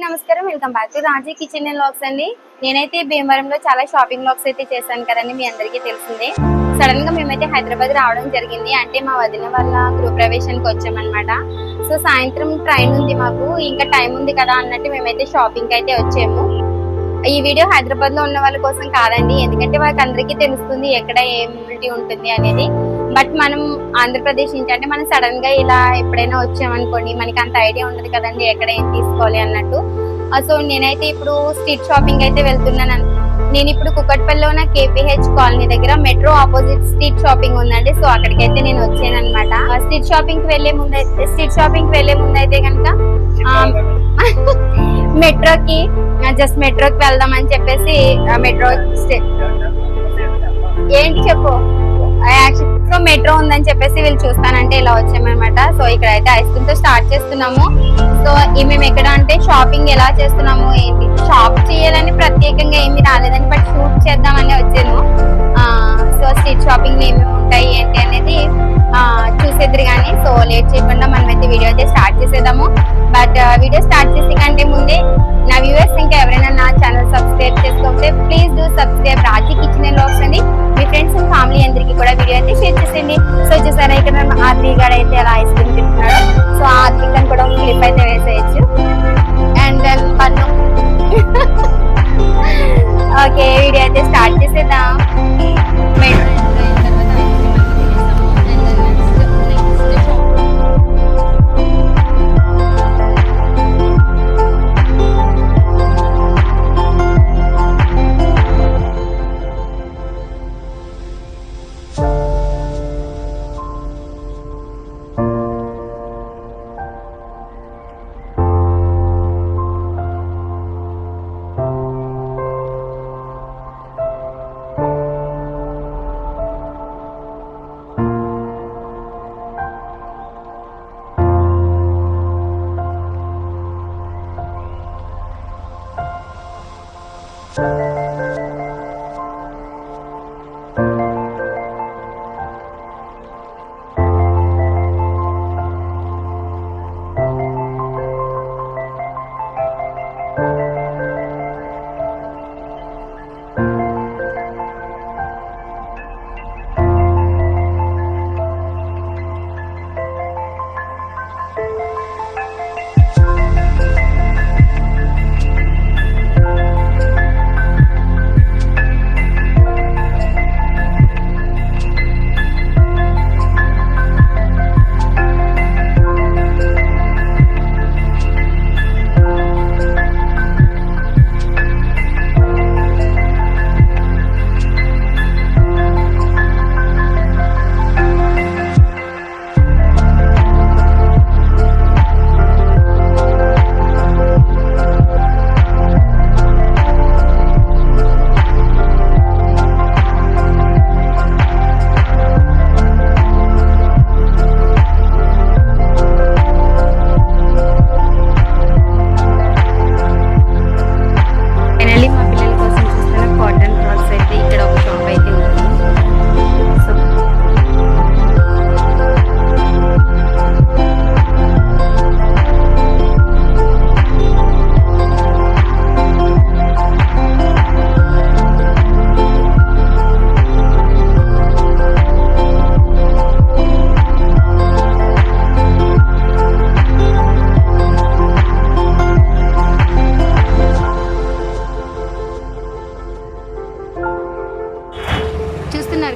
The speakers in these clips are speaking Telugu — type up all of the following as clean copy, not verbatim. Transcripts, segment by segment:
నమస్కారం, welcome back to Raji kitchen and vlogs అండి. నేనైతే భీమవరంలో చాలా షాపింగ్ వ్లాగ్స్ అయితే చేశాను కదండి, మీ అందరికీ తెలిసిందే. సడన్ గా మేమైతే హైదరాబాద్ రావడం జరిగింది. అంటే మా వదిన వాళ్ళ గృహప్రవేశానికి వచ్చామన్నమాట. సో సాయంత్రం ట్రైన్ ఉంది మాకు, ఇంకా టైం ఉంది కదా అన్నట్టు మేమైతే షాపింగ్ అయితే వచ్చాము. ఈ వీడియో హైదరాబాద్ లో ఉన్న వాళ్ళ కోసం కాదండి, ఎందుకంటే వాళ్ళకి అందరికీ తెలుస్తుంది ఎక్కడ ఏమిటి ఉంటుంది అనేది. బట్ మనం ఆంధ్రప్రదేశ్ నుంచి అంటే మనం సడన్ గా ఇలా ఎప్పుడైనా వచ్చామనుకోండి, మనకి అంత ఐడియా ఉండదు కదండి ఎక్కడ ఏం తీసుకోవాలి అన్నట్టు. సో నేనైతే ఇప్పుడు స్ట్రీట్ షాపింగ్ అయితే వెళ్తున్నాను. నేను ఇప్పుడు కుకట్పల్లిలో ఉన్న కేపీహెచ్ కాలనీ దగ్గర మెట్రో ఆపోజిట్ స్ట్రీట్ షాపింగ్ ఉందండి. సో అక్కడికైతే నేను వచ్చాను అనమాట. స్ట్రీట్ షాపింగ్ కి వెళ్లే ముందు అయితే కనుక మెట్రోకి మెట్రోకి వెళ్దాం అని చెప్పేసి మెట్రో ఏంటి చెప్పు. సో మెట్రో ఉందని చెప్పేసి వీళ్ళు చూస్తానంటే ఇలా వచ్చామన్నమాట. సో ఇక్కడ అయితే ఐస్ క్రీమ్ తో స్టార్ట్ చేస్తున్నాము. సో మేము ఎక్కడ అంటే షాపింగ్ ఎలా చేస్తున్నాము ఏంటి, షాప్ చేయాలని ప్రత్యేకంగా ఏమి రాలేదని, బట్ షూట్ చేద్దామని వచ్చాను. సో స్ట్రీట్ షాపింగ్ ఏమేమి ఉంటాయి ఏంటి అనేది చూసేద్దరు కానీ. సో లేట్ చేయకుండా మనమైతే వీడియో అయితే స్టార్ట్ చేసేద్దాము. బట్ వీడియో స్టార్ట్ చేసే కంటే ముందే నా వ్యూవర్స్ ఇంకా ఎవరైనా నా ఛానల్ సబ్స్క్రైబ్ చేసుకోకపోతే please do subscribe Raji kitchen and vlogs అండి. మీ ఫ్రెండ్స్ అండ్ ఫ్యామిలీ అందరికీ కూడా వీడియో అయితే షేర్ చేసేయండి. సో చూసారా ఇక్కడ ఆర్తి గారు అయితే అలా ఐస్ క్రీమ్ తింటున్నాడు. సో ఆర్తి అని కూడా ఒక క్లిప్ అయితే వేసేయచ్చు. అండ్ దెన్ పన్ను ఓకే, వీడియో అయితే స్టార్ట్ చేసేద్దాం.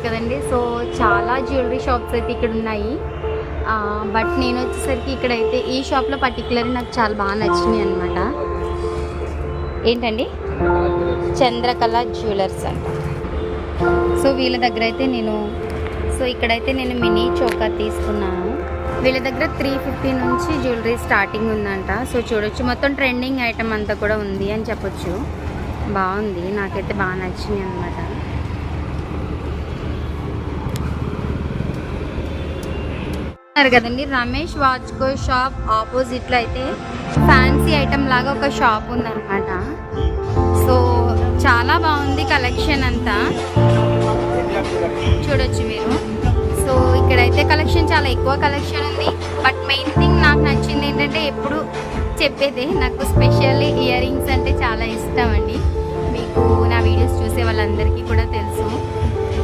కదండి. సో చాలా జ్యువెలరీ షాప్స్ అయితే ఇక్కడ ఉన్నాయి. బట్ నేను వచ్చేసరికి ఇక్కడైతే ఈ షాప్లో పర్టికులర్ నాకు చాలా బాగా నచ్చినాయి అనమాట. ఏంటండి, చంద్రకళ జ్యువెలర్స్ అంట. సో వీళ్ళ దగ్గర అయితే ఇక్కడైతే నేను మినీ చోకా తీసుకున్నాను. వీళ్ళ దగ్గర 350 నుంచి జ్యువెలరీ స్టార్టింగ్ ఉందంట. సో చూడొచ్చు, మొత్తం ట్రెండింగ్ ఐటమ్ అంతా కూడా ఉంది అని చెప్పొచ్చు. బాగుంది, నాకైతే బాగా నచ్చినాయి అనమాట. కదండి, రమేష్ వాచ్కో షాప్ ఆపోజిట్ లో అయితే ఫ్యాన్సీ ఐటమ్ లాగా ఒక షాప్ ఉందన్నమాట. సో చాలా బాగుంది కలెక్షన్ అంతా, చూడొచ్చు మీరు. సో ఇక్కడైతే కలెక్షన్ చాలా ఎక్కువ కలెక్షన్ ఉంది. బట్ మెయిన్ థింగ్ నాకు నచ్చింది ఏంటంటే, ఎప్పుడు చెప్పేదే నాకు స్పెషల్లీ వాళ్ళందరికీ కూడా తెలుసు.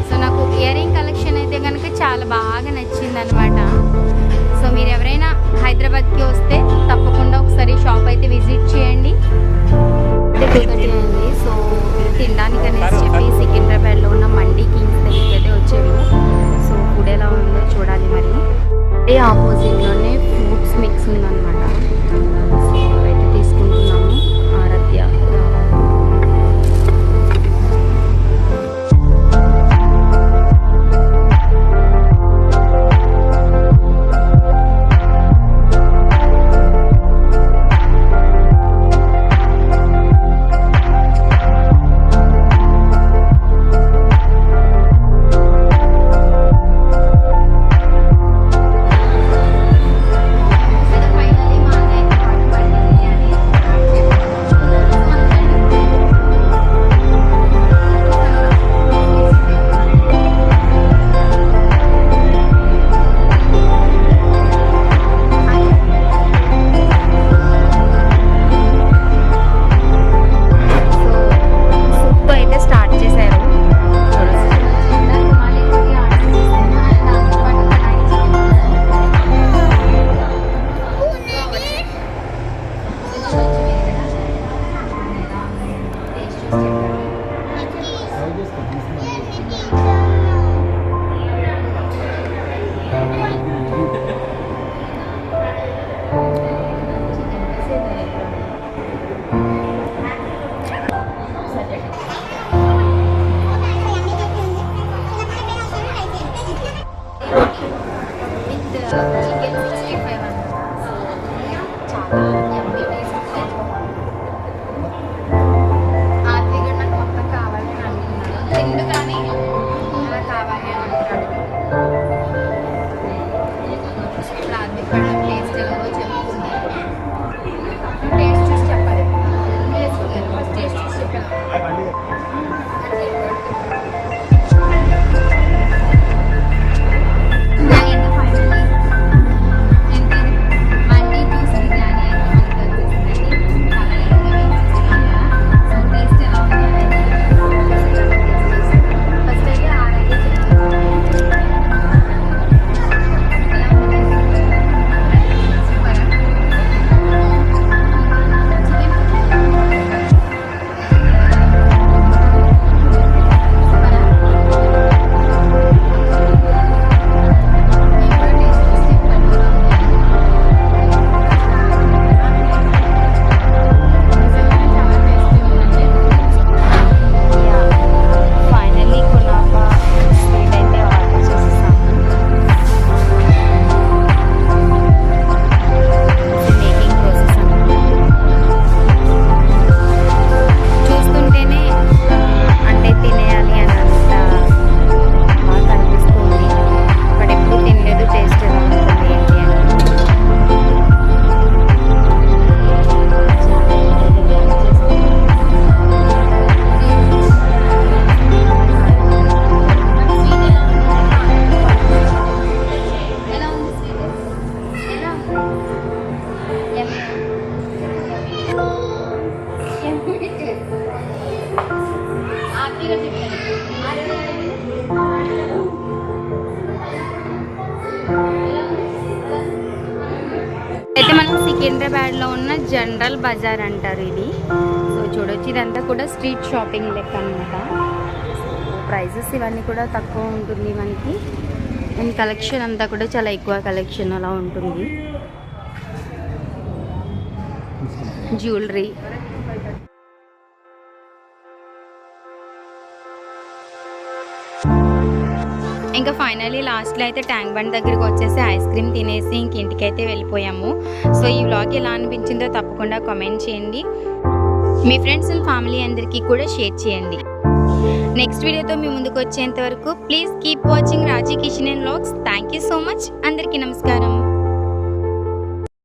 సో నాకు ఇయర్ రింగ్ కలెక్షన్ అయితే కనుక చాలా బాగా నచ్చింది అనమాట. సో మీరు ఎవరైనా హైదరాబాద్కి వస్తే తప్పకుండా ఒకసారి షాప్ అయితే విజిట్ చేయండి. సో తినడానికి అనేసి చెప్పి సికింద్రాబాద్లో ఉన్న మండీ కింగ్స్ దగ్గరికి అయితే వచ్చాము. సో ఫుడ్ ఎలా ఉందో చూడాలి. మరి అదే ఆపోజిట్లోనే ఫ్రూట్స్ మిక్స్ ఉందన్నమాట. సో అయితే తీసుకుంటున్నాము. ఆరాధ్య అయితే మనం సికింద్రాబాద్లో ఉన్న జనరల్ బజార్ అంటారు ఇది. సో చూడొచ్చు, ఇదంతా కూడా స్ట్రీట్ షాపింగ్ లెక్క అనమాట. ప్రైజెస్ ఇవన్నీ కూడా తక్కువ ఉంటుంది మనకి. అండ్ కలెక్షన్ అంతా కూడా చాలా ఎక్కువ కలెక్షన్ అలా ఉంటుంది. జ్యువెలరీ, ఇంకా ఫైనలీ లాస్ట్లో అయితే ట్యాంక్ బండ్ దగ్గరికి వచ్చేసి ఐస్ క్రీమ్ తినేసి ఇంక ఇంటికైతే వెళ్ళిపోయాము. సో ఈ వ్లాగ్ ఎలా అనిపించిందో తప్పకుండా కామెంట్ చేయండి. మీ ఫ్రెండ్స్ అండ్ ఫ్యామిలీ అందరికీ కూడా షేర్ చేయండి. నెక్స్ట్ వీడియోతో మీ ముందుకు వచ్చేంత వరకు please keep watching Raji kitchen and vlogs. Thank you so much. అందరికీ నమస్కారం.